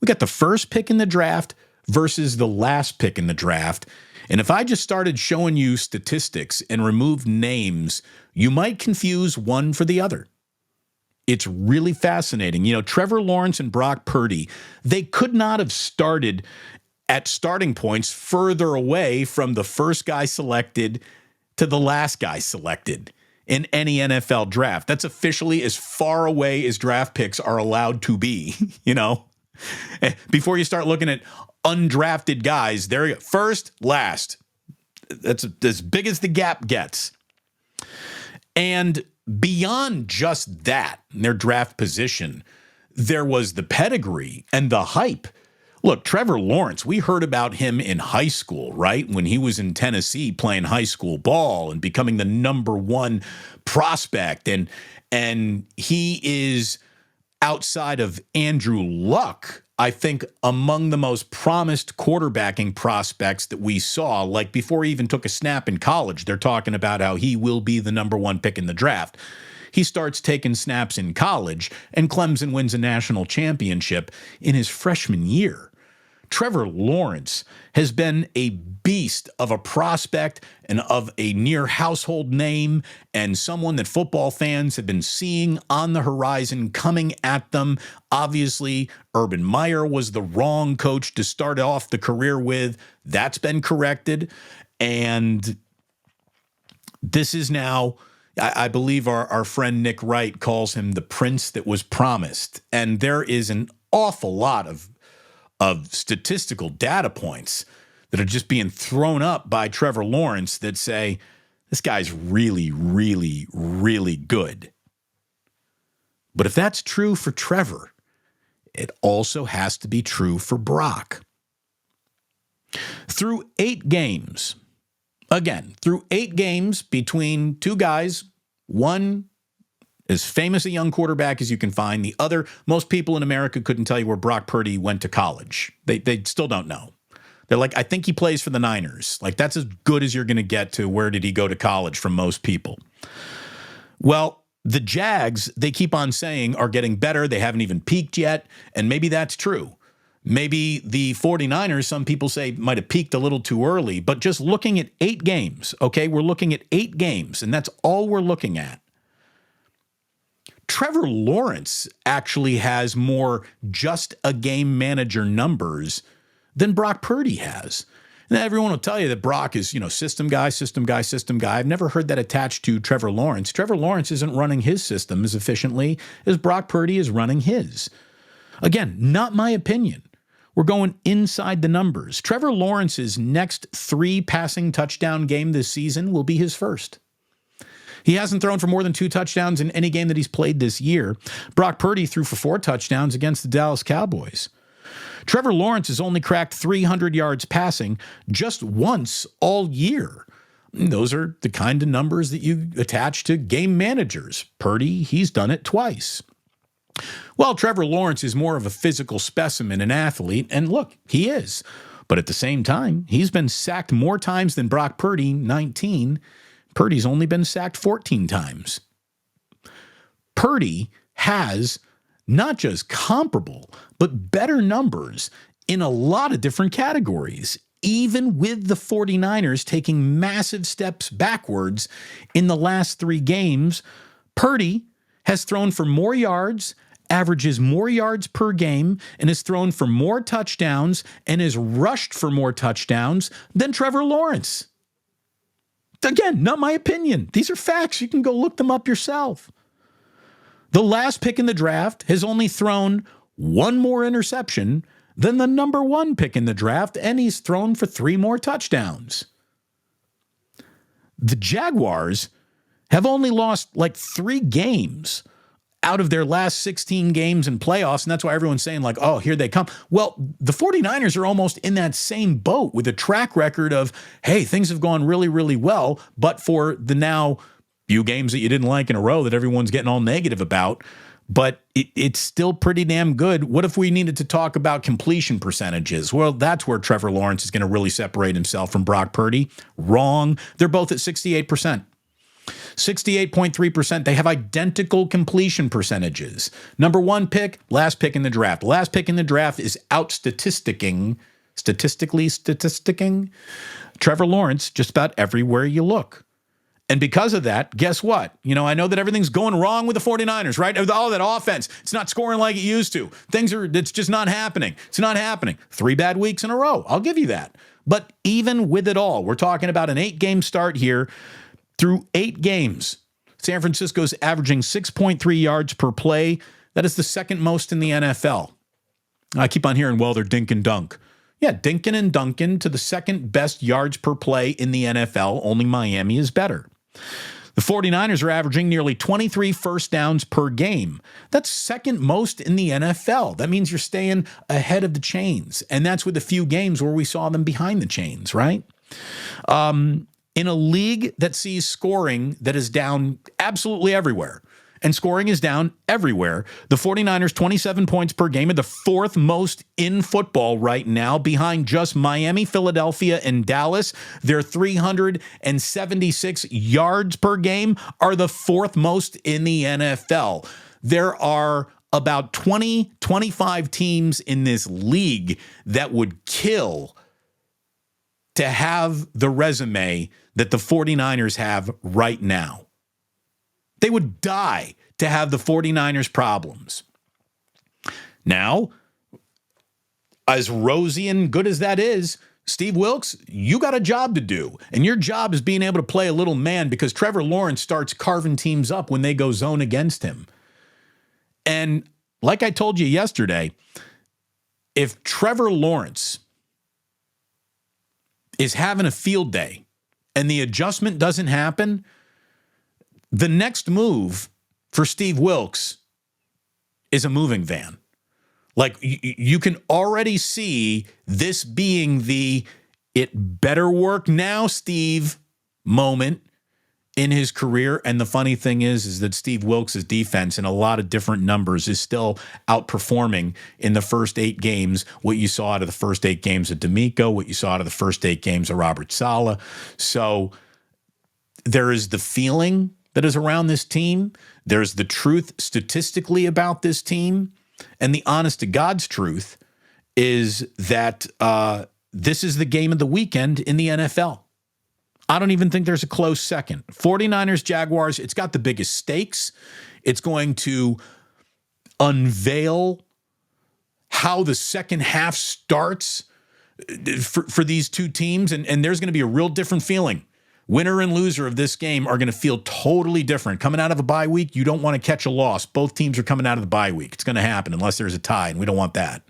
We got the first pick in the draft versus the last pick in the draft. And if I just started showing you statistics and removed names, you might confuse one for the other. It's really fascinating. Trevor Lawrence and Brock Purdy, they could not have started at starting points further away from the first guy selected to the last guy selected in any NFL draft. That's officially as far away as draft picks are allowed to be, Before you start looking at undrafted guys, there you go. First, last. That's as big as the gap gets. And beyond just that, their draft position, there was the pedigree and the hype. Look, Trevor Lawrence, we heard about him in high school, right? When he was in Tennessee playing high school ball and becoming the number one prospect. And he is, outside of Andrew Luck, I think among the most promised quarterbacking prospects that we saw. Like before he even took a snap in college, they're talking about how he will be the number one pick in the draft. He starts taking snaps in college, and Clemson wins a national championship in his freshman year. Trevor Lawrence has been a beast of a prospect and of a near household name, and someone that football fans have been seeing on the horizon coming at them. Obviously, Urban Meyer was the wrong coach to start off the career with. That's been corrected. And this is now, I believe our friend Nick Wright calls him the prince that was promised. And there is an awful lot of statistical data points that are just being thrown up by Trevor Lawrence that say, this guy's really, really, really good. But if that's true for Trevor, it also has to be true for Brock. Through 8 games between two guys, one as famous a young quarterback as you can find, the other, most people in America couldn't tell you where Brock Purdy went to college. They still don't know. They're like, I think he plays for the Niners. Like, that's as good as you're going to get to where did he go to college from most people. Well, the Jags, they keep on saying, are getting better. They haven't even peaked yet, and maybe that's true. Maybe the 49ers, some people say, might have peaked a little too early, but just looking at 8 games, okay? We're looking at 8 games, and that's all we're looking at. Trevor Lawrence actually has more just a game manager numbers than Brock Purdy has. And everyone will tell you that Brock is, system guy. I've never heard that attached to Trevor Lawrence. Trevor Lawrence isn't running his system as efficiently as Brock Purdy is running his. Again, not my opinion. We're going inside the numbers. Trevor Lawrence's next 3 passing touchdown game this season will be his first. He hasn't thrown for more than 2 touchdowns in any game that he's played this year. Brock Purdy threw for 4 touchdowns against the Dallas Cowboys. Trevor Lawrence has only cracked 300 yards passing just once all year. Those are the kind of numbers that you attach to game managers. Purdy, he's done it twice. Well, Trevor Lawrence is more of a physical specimen, an athlete, and look, he is. But at the same time, he's been sacked more times than Brock Purdy, 19. Purdy's only been sacked 14 times. Purdy has not just comparable, but better numbers in a lot of different categories, even with the 49ers taking massive steps backwards in the last 3 games. Purdy has thrown for more yards, averages more yards per game, and has thrown for more touchdowns and has rushed for more touchdowns than Trevor Lawrence. Again, not my opinion. These are facts. You can go look them up yourself. The last pick in the draft has only thrown 1 more interception than the number 1 pick in the draft, and he's thrown for 3 more touchdowns. The Jaguars have only lost like 3 games out of their last 16 games in playoffs, and that's why everyone's saying like, oh, here they come. Well, the 49ers are almost in that same boat with a track record of, hey, things have gone really, really well, but for the now few games that you didn't like in a row that everyone's getting all negative about, but it's still pretty damn good. What if we needed to talk about completion percentages? Well, that's where Trevor Lawrence is going to really separate himself from Brock Purdy. Wrong. They're both at 68%. 68.3%. They have identical completion percentages. Number one pick, last pick in the draft. Last pick in the draft is out statisticking Trevor Lawrence just about everywhere you look. And because of that, guess what? I know that everything's going wrong with the 49ers, right? Oh, that offense, it's not scoring like it used to. It's just not happening. It's not happening. 3 bad weeks in a row. I'll give you that. But even with it all, we're talking about an 8-game start here. Through 8 games, San Francisco's averaging 6.3 yards per play. That is the second most in the NFL. I keep on hearing, well, they're dink and dunk. Yeah, dinking and dunking to the second best yards per play in the NFL. Only Miami is better. The 49ers are averaging nearly 23 first downs per game. That's second most in the NFL. That means you're staying ahead of the chains. And that's with a few games where we saw them behind the chains, right? In a league that sees scoring that is down absolutely everywhere, and scoring is down everywhere, the 49ers, 27 points per game, are the 4th most in football right now, behind just Miami, Philadelphia, and Dallas. Their 376 yards per game are the 4th most in the NFL. There are about 25 teams in this league that would kill to have the resume that the 49ers have right now. They would die to have the 49ers' problems. Now, as rosy and good as that is, Steve Wilks, you got a job to do. And your job is being able to play a little man, because Trevor Lawrence starts carving teams up when they go zone against him. And like I told you yesterday, if Trevor Lawrence is having a field day and the adjustment doesn't happen, the next move for Steve Wilks is a moving van. Like, you can already see this being the "it better work now, Steve" moment in his career. And the funny thing is that Steve Wilks' defense in a lot of different numbers is still outperforming in the first 8 games what you saw out of the first 8 games of D'Amico, what you saw out of the first 8 games of Robert Saleh. So there is the feeling that is around this team. There's the truth statistically about this team. And the honest to God's truth is that this is the game of the weekend in the NFL. I don't even think there's a close second. 49ers, Jaguars, it's got the biggest stakes. It's going to unveil how the second half starts for these two teams. And there's going to be a real different feeling. Winner and loser of this game are going to feel totally different. Coming out of a bye week, you don't want to catch a loss. Both teams are coming out of the bye week. It's going to happen unless there's a tie, and we don't want that.